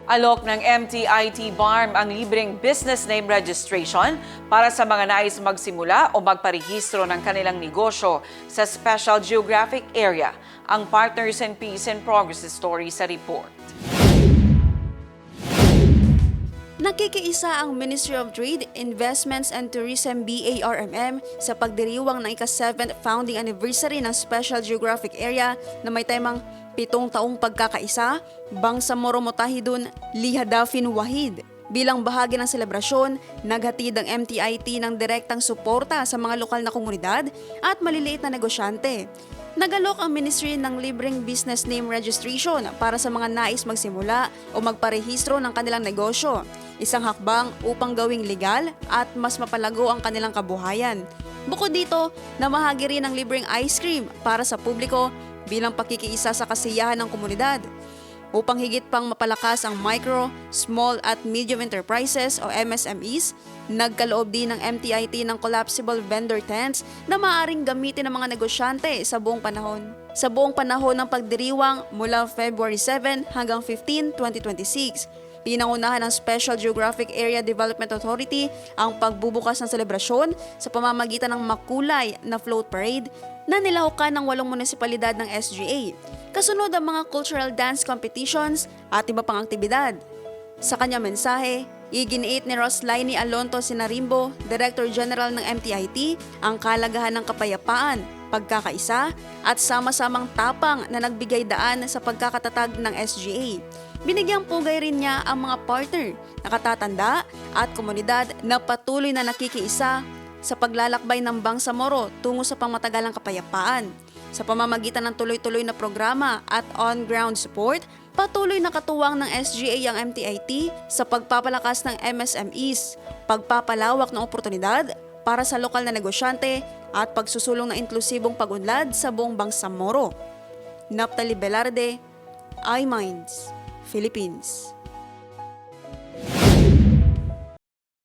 Alok ng MTIT BARM ang libreng business name registration para sa mga nais magsimula o magparehistro ng kanilang negosyo sa Special Geographic Area. Ang Partners in Peace and Progress story sa report. Nakikiisa ang Ministry of Trade, Investments and Tourism BARMM sa pagdiriwang ng ika-7th founding anniversary ng Special Geographic Area na may temang 7 taong pagkakaisa, Bangsamoro Motahidun, Lihadafin Wahid. Bilang bahagi ng selebrasyon, naghatid ang MTIT ng direktang suporta sa mga lokal na komunidad at maliliit na negosyante. Nagalok ang ministry ng libreng business name registration para sa mga nais magsimula o magparehistro ng kanilang negosyo. Isang hakbang upang gawing legal at mas mapalago ang kanilang kabuhayan. Bukod dito, namahagi rin ang libreng ice cream para sa publiko bilang pakikiisa sa kasiyahan ng komunidad. Upang higit pang mapalakas ang micro, small at medium enterprises o MSMEs, nagkaloob din ng MTIT ng collapsible vendor tents na maaaring gamitin ng mga negosyante sa buong panahon. Sa buong panahon ng pagdiriwang mula February 7 hanggang 15, 2026, pinangunahan ng Special Geographic Area Development Authority ang pagbubukas ng selebrasyon sa pamamagitan ng makulay na float parade na nilahukan ng 8 munisipalidad ng SGA. Kasunod ang mga cultural dance competitions at iba pang aktibidad. Sa kanyang mensahe, iginiit ni Roslaini Alonto Sinarimbo, Director General ng MTIT, ang kalagahan ng kapayapaan, pagkakaisa at sama-samang tapang na nagbigay daan sa pagkakatatag ng SGA. Binigyang pugay rin niya ang mga partner, nakatatanda at komunidad na patuloy na nakikiisa sa paglalakbay ng Bangsamoro tungo sa pangmatagalang kapayapaan. Sa pamamagitan ng tuloy-tuloy na programa at on-ground support, patuloy na katuwang ng SGA ang MTIT sa pagpapalakas ng MSMEs, pagpapalawak ng oportunidad para sa lokal na negosyante at pagsusulong ng inklusibong pag-unlad sa buong Bangsamoro. Naphtali Velarde, iMinds, Philippines.